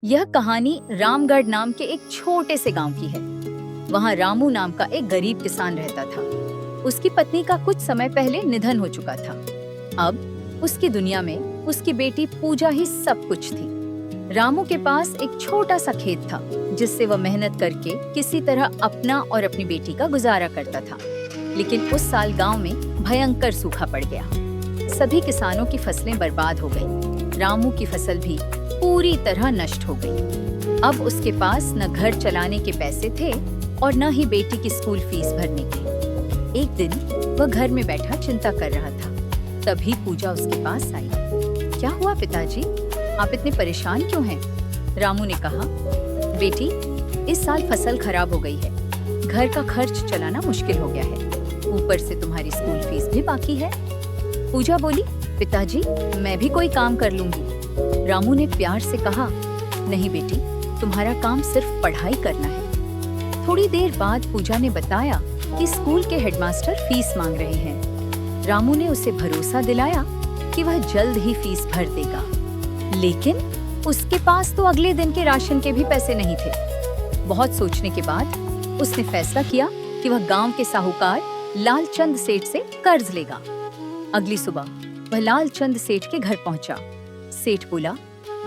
यह कहानी रामगढ़ नाम के एक छोटे से गांव की है। वहां रामू नाम का एक गरीब किसान रहता था। उसकी पत्नी का कुछ समय पहले निधन हो चुका था। अब उसकी दुनिया में उसकी बेटी पूजा ही सब कुछ थी। रामू के पास एक छोटा सा खेत था जिससे वह मेहनत करके किसी तरह अपना और अपनी बेटी का गुजारा करता था। लेकिन उस साल गांव में भयंकर सूखा पड़ गया। सभी किसानों की फसलें बर्बाद हो गई। रामू की फसल भी पूरी तरह नष्ट हो गई। अब उसके पास न घर चलाने के पैसे थे और न ही बेटी की स्कूल फीस भरने के। एक दिन वह घर में बैठा चिंता कर रहा था। तभी पूजा उसके पास आई। क्या हुआ पिताजी, आप इतने परेशान क्यों हैं? रामू ने कहा, बेटी, इस साल फसल खराब हो गई है। घर का खर्च चलाना मुश्किल हो गया है। ऊपर से तुम्हारी स्कूल फीस भी बाकी है। पूजा बोली, पिताजी, मैं भी कोई काम कर लूंगी। रामू ने प्यार से कहा, नहीं बेटी, तुम्हारा काम सिर्फ पढ़ाई करना है। थोड़ी देर बाद पूजा ने बताया कि स्कूल के हेडमास्टर फीस मांग रहे हैं। रामू ने उसे भरोसा दिलाया कि वह जल्द ही फीस भर देगा। लेकिन उसके पास तो अगले दिन के राशन के भी पैसे नहीं थे। बहुत सोचने के बाद उसने फैसला किया कि वह गांव के साहूकार लालचंद सेठ से कर्ज लेगा। अगली सुबह वह लालचंद सेठ के घर पहुंचा। सेठ बोला,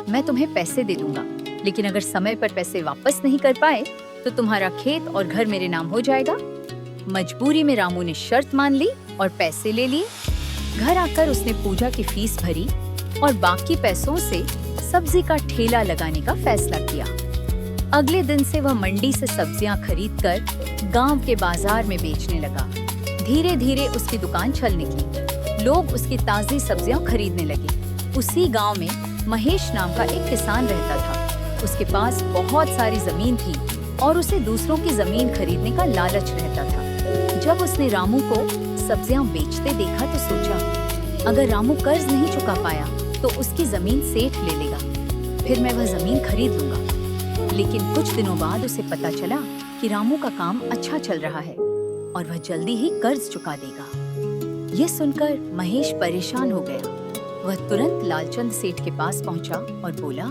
मैं तुम्हें पैसे दे दूंगा, लेकिन अगर समय पर पैसे वापस नहीं कर पाए तो तुम्हारा खेत और घर मेरे नाम हो जाएगा। मजबूरी में रामू ने शर्त मान ली और पैसे ले लिए। घर आकर उसने पूजा की फीस भरी और बाकी पैसों से सब्जी का ठेला लगाने का फैसला किया। अगले दिन से वह मंडी से सब्जियां खरीदकर गांव के बाजार में बेचने लगा। धीरे धीरे उसकी दुकान चलने लगी। लोग उसकी ताजी सब्जियां खरीदने लगे। उसी गांव में महेश नाम का एक किसान रहता था। उसके पास बहुत सारी जमीन थी और उसे दूसरों की जमीन खरीदने का लालच रहता था। जब उसने रामू को सब्जियां बेचते देखा तो सोचा, अगर रामू कर्ज नहीं चुका पाया तो उसकी जमीन सेठ ले लेगा, फिर मैं वह जमीन खरीद लूंगा। लेकिन कुछ दिनों बाद उसे पता चला कि रामू का काम अच्छा चल रहा है और वह जल्दी ही कर्ज चुका देगा। ये सुनकर महेश परेशान हो गया। वह तुरंत लालचंद सेठ के पास पहुंचा और बोला,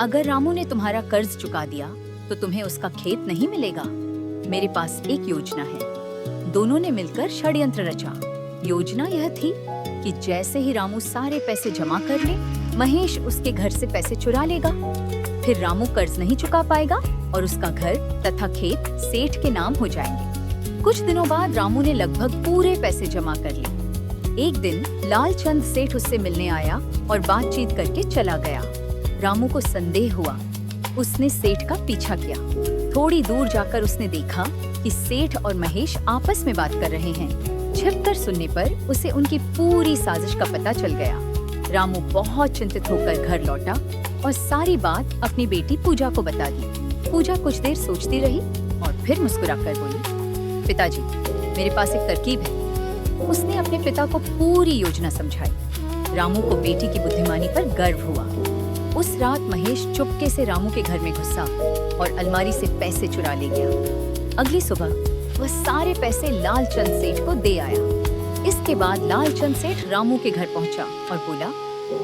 अगर रामू ने तुम्हारा कर्ज चुका दिया तो तुम्हें उसका खेत नहीं मिलेगा। मेरे पास एक योजना है। दोनों ने मिलकर षड्यंत्र रचा। योजना यह थी कि जैसे ही रामू सारे पैसे जमा कर ले, महेश उसके घर से पैसे चुरा लेगा। फिर रामू कर्ज नहीं चुका पाएगा और उसका घर तथा खेत सेठ के नाम हो जाएंगे। कुछ दिनों बाद रामू ने लगभग पूरे पैसे जमा कर लिए। एक दिन लालचंद सेठ उससे मिलने आया और बातचीत करके चला गया। रामू को संदेह हुआ। उसने सेठ का पीछा किया। थोड़ी दूर जाकर उसने देखा कि सेठ और महेश आपस में बात कर रहे हैं। छिपकर सुनने पर उसे उनकी पूरी साजिश का पता चल गया। रामू बहुत चिंतित होकर घर लौटा और सारी बात अपनी बेटी पूजा को बता दी। पूजा कुछ देर सोचती रही और फिर मुस्कुराकर बोली, पिताजी, मेरे पास एक तरकीब है। उसने अपने पिता को पूरी योजना समझाई। रामू को बेटी की बुद्धिमानी पर गर्व हुआ। उस रात महेश चुपके से रामू के घर में घुसा और अलमारी से पैसे चुरा ले गया। अगली सुबह वह सारे पैसे लालचंद सेठ को दे आया। इसके बाद लालचंद सेठ रामू के घर पहुंचा और बोला,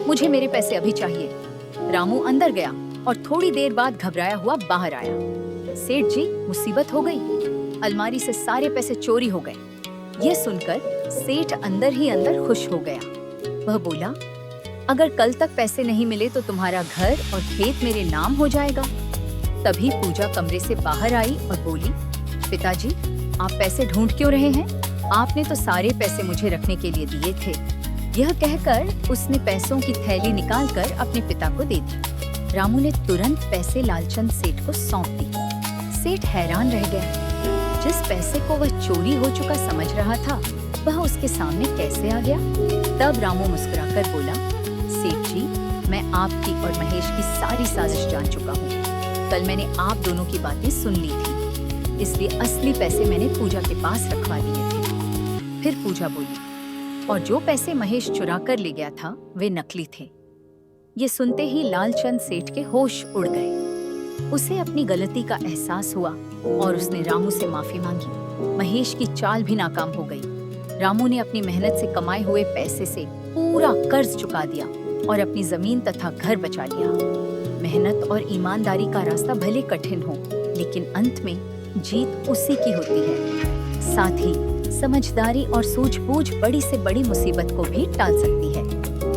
मुझे मेरे पैसे अभी चाहिए। रामू अंदर गया और थोड़ी देर बाद घबराया हुआ बाहर आया। सेठ जी, मुसीबत हो गई। अलमारी से सारे पैसे चोरी हो गए। ये सुनकर सेठ अंदर ही अंदर खुश हो गया। वह बोला, अगर कल तक पैसे नहीं मिले तो तुम्हारा घर और खेत मेरे नाम हो जाएगा। तभी पूजा कमरे से बाहर आई और बोली, पिताजी, आप पैसे ढूंढ क्यों रहे हैं? आपने तो सारे पैसे मुझे रखने के लिए दिए थे। यह कहकर उसने पैसों की थैली निकालकर अपने पिता को दे दी। रामू ने तुरंत पैसे लालचंद सेठ को सौंप दी। सेठ हैरान रह गया। जिस पैसे को वह चोरी हो चुका समझ रहा था, वह उसके सामने कैसे आ गया? तब रामू मुस्कुराकर बोला, सेठ जी, मैं आपकी और महेश की सारी साजिश जान चुका हूँ। कल मैंने आप दोनों की बातें सुन ली थी, इसलिए असली पैसे मैंने पूजा के पास रखवा दिए थे। फिर पूजा बोली, और जो पैसे महेश चुरा कर ले गया था वे नकली थे। ये सुनते ही लालचंद सेठ के होश उड़ गए। उसे अपनी गलती का एहसास हुआ और उसने रामू से माफी मांगी। महेश की चाल भी नाकाम हो गई। रामू ने अपनी मेहनत से कमाए हुए पैसे से पूरा कर्ज चुका दिया और अपनी जमीन तथा घर बचा लिया। मेहनत और ईमानदारी का रास्ता भले कठिन हो, लेकिन अंत में जीत उसी की होती है। साथ ही समझदारी और सूझबूझ बड़ी से बड़ी मुसीबत को भी टाल सकती है।